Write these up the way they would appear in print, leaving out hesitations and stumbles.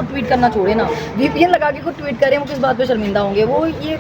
खुद ट्वीट करना छोड़े ना, VPN लगा के खुद ट्वीट करें, वो किस बात पे शर्मिंदा होंगे? वो ये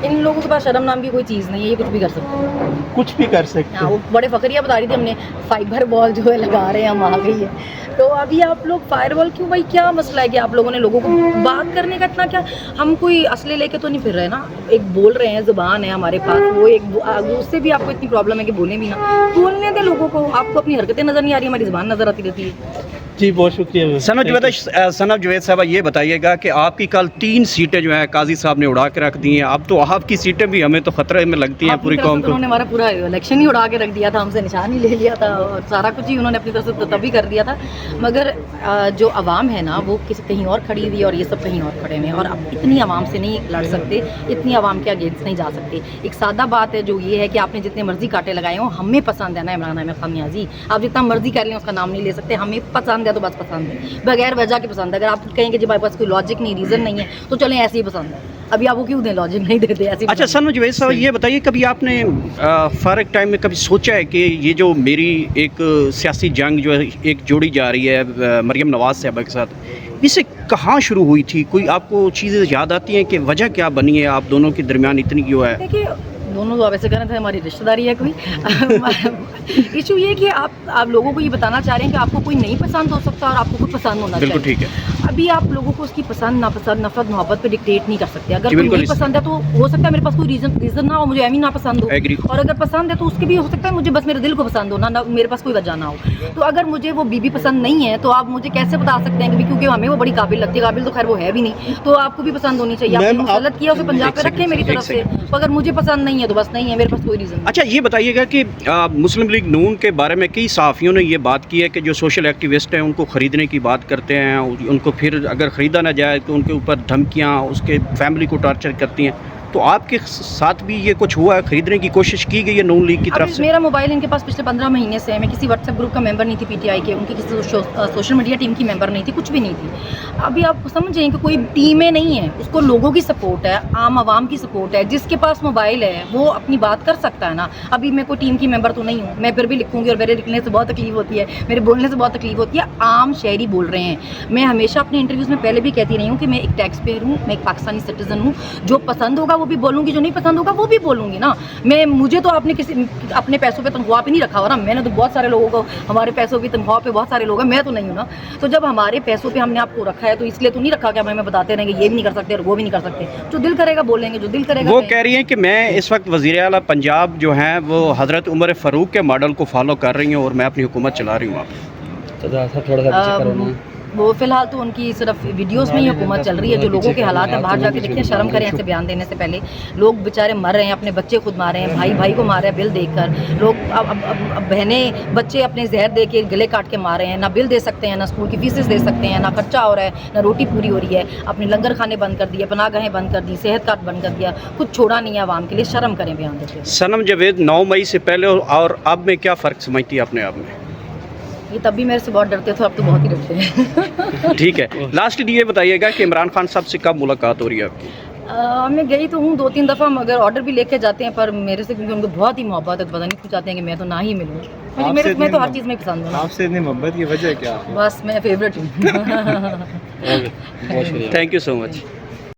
इन लोगों के पास शर्म नाम की कोई चीज़ नहीं है, ये कुछ भी कर सकते हैं, कुछ भी कर सकते हाँ, हैं। वो बड़े फकरिया बता रही थी हमने फाइबर वॉल जो है लगा रहे हैं, हम आ गई है। तो अभी आप लोग फायर वॉल क्यों भाई, क्या मसला है कि आप लोगों ने लोगों को बात करने का इतना क्या, हम कोई असले लेके तो नहीं फिर रहे ना, एक बोल रहे हैं, जुबान है हमारे पास, वो एक उससे भी आपको इतनी प्रॉब्लम है कि बोले भी ना, बोलने दे लोगों को, आपको अपनी हरकतें नजर नहीं आ रही, हमारी जुबान नजर आती रहती है। जी बहुत शुक्रिया। सनम जुवैद साहब ये बताइएगा कि आपकी कल 3 सीटें जो है काजी साहब ने उड़ा के रख दी हैं, अब तो आपकी सीटें भी हमें तो खतरे में लगती हैं पूरी कौम को। उन्होंने हमारा पूरा इलेक्शन ही उड़ा के रख दिया था, हमसे निशान ही ले लिया था और सारा कुछ ही उन्होंने अपनी तरफ से तभी कर दिया था, मगर जो आवाम है ना वो किसी कहीं और खड़ी हुई और ये सब कहीं और खड़े हुए हैं, और अब इतनी आवाम से नहीं लड़ सकते, इतनी आवाम के अगेंस्ट नहीं जा सकते। एक सादा बात है जो ये है कि आपने जितने मर्जी कांटे लगाए हो, हमें पसंद है ना इमरान अहमद खान नियाज़ी, आप जितना मर्जी कर लें उसका नाम नहीं ले सकते, हमें पसंद है तो बस पसंद है, बगैर वजह के पसंद है। अगर आप कहेंगे जी हमारे पास कोई लॉजिक नहीं, रीज़न नहीं है, तो चलें ऐसे ही पसंद है, अभी आप वो क्यों दें, लॉजिक नहीं देते ऐसे। अच्छा सनम जुवैद साहब ये बताइए, कभी आपने फारग टाइम में कभी सोचा है कि ये जो मेरी एक सियासी जंग जो है एक जोड़ी जा रही है मरियम नवाज़ साहबा के साथ, इसे कहाँ शुरू हुई थी? कोई आपको चीज़ें याद आती हैं कि वजह क्या बनी है आप दोनों के दरमियान इतनी क्यों है? देखिए दोनों तो आप ऐसे कह रहे थे हमारी रिश्तेदारी है कोई इशू ये कि आप लोगों को ये बताना चाह रहे हैं कि आपको कोई नहीं पसंद हो सकता और आपको कुछ पसंद होना चाहिए। बिल्कुल ठीक है। अभी आप लोगों को उसकी पसंद नापसंद, नफरत मोहब्बत पे डिक्टेट नहीं कर सकते। अगर जी, कोई बिल्कुल नहीं पसंद है तो हो सकता है मेरे पास कोई रीज़न ना हो, मुझे एमी ना पसंद हो, Agree। और अगर पसंद है तो उसके भी हो सकता है मुझे बस मेरे दिल को पसंद हो ना मेरे पास कोई वजह ना हो। तो अगर मुझे वो बीबी पसंद नहीं है तो आप मुझे कैसे बता सकते हैं कि क्योंकि हमें वो बड़ी काबिल लगती है, काबिल तो खैर वो है भी नहीं, तो आपको भी पसंद होनी चाहिए। आपने गलत किया उसे पंजाब पे रखें मेरी तरफ से, तो अगर मुझे पसंद नहीं है तो बस नहीं है, मेरे पास कोई रीज़न। अच्छा ये बताइएगा कि मुस्लिम लीग नून के बारे में कई सहाफ़ियों ने ये बात की है कि जो सोशल एक्टिविस्ट हैं उनको ख़रीदने की बात करते हैं, उनको फिर अगर ख़रीदा ना जाए तो उनके ऊपर धमकियाँ, उसके फैमिली को टार्चर करती हैं, तो आपके साथ भी ये कुछ हुआ है? खरीदने की कोशिश की गई है नून लीग की तरफ से? मेरा मोबाइल इनके पास पिछले 15 महीने से है, मैं किसी व्हाट्सएप ग्रुप का मेंबर नहीं थी PTI के, उनकी किसी सोशल मीडिया टीम की मेंबर नहीं थी, कुछ भी नहीं थी। अभी आप समझें कि कोई टीमें नहीं है, उसको लोगों की सपोर्ट है, आम आवाम की सपोर्ट है, जिसके पास मोबाइल है वो अपनी बात कर सकता है ना। अभी मैं कोई टीम की मेंबर तो नहीं हूँ, मैं फिर भी लिखूँगी और मेरे लिखने से बहुत तकलीफ होती है, मेरे बोलने से बहुत तकलीफ होती है, आम शहरी बोल रहे हैं। मैं हमेशा अपने इंटरव्यूज़ में पहले भी कहती रही हूँ कि मैं एक टैक्स पेयर हूँ, मैं एक पाकिस्तानी सिटीजन हूँ, जो पसंद होगा वो भी बोलूँगी, जो नहीं पसंद होगा वो भी बोलूँगी ना। मुझे तो आपने किसी अपने पैसों पे तनख्वाह पे नहीं रखा हुआ ना, मैंने तो बहुत सारे लोगों को हमारे पैसों की तनख्वाह पे बहुत सारे लोग हैं, मैं तो नहीं हूँ ना। तो जब हमारे पैसों पे हमने आपको रखा है तो इसलिए तो नहीं रखा कि हमें बताते रहेंगे ये भी नहीं कर सकते और वो भी नहीं कर सकते, जो दिल करेगा बोलेंगे, जो दिल करेगा। वो कह रही हैं कि मैं इस वक्त वज़ीर आला पंजाब जो हैं वो हज़रत उमर फ़ारूक के मॉडल को फॉलो कर रही हूँ और मैं अपनी हुकूमत चला रही हूँ। वो फिलहाल तो उनकी सिर्फ वीडियोस में ही हुकूमत चल रही है। जो लोगों के हालात है बाहर जाके देखिए, शर्म करें ऐसे बयान देने से पहले। लोग बेचारे मर रहे हैं, अपने बच्चे खुद मार रहे हैं, भाई भाई को मार रहे हैं बिल देकर। लोग अब बहनें बच्चे अपने जहर दे के गले काट के मार रहे हैं, ना बिल दे सकते हैं, ना स्कूल की फीसेस दे सकते हैं, ना खर्चा हो रहा है, ना रोटी पूरी हो रही है। अपने लंगर खाने बंद कर दिए, पनाहगाहें बंद कर दी, सेहत कार्ड बंद कर दिया, कुछ छोड़ा नहीं है आवाम के लिए। शर्म करें बयान देते। सनम जुवैद 9 मई से पहले और अब में क्या फ़र्क समझती है अपने आप में? ये तब भी मेरे से बहुत डरते थे, अब तो बहुत ही डरते हैं। ठीक है, लास्ट ये बताइएगा कि इमरान खान साहब से कब मुलाकात हो रही है आपकी? मैं गई तो हूँ 2-3 दफ़ा, मगर ऑर्डर भी लेके जाते हैं, पर मेरे से क्योंकि उनको बहुत ही मोहब्बत है, पता नहीं क्यों चाहते हैं कि मैं तो ना ही मिलूँ। मैं तो हर चीज़ में पसंद हूँ। आपसे इतनी मोहब्बत की वजह क्या? बस मैं फेवरेट हूँ। Thank you so much.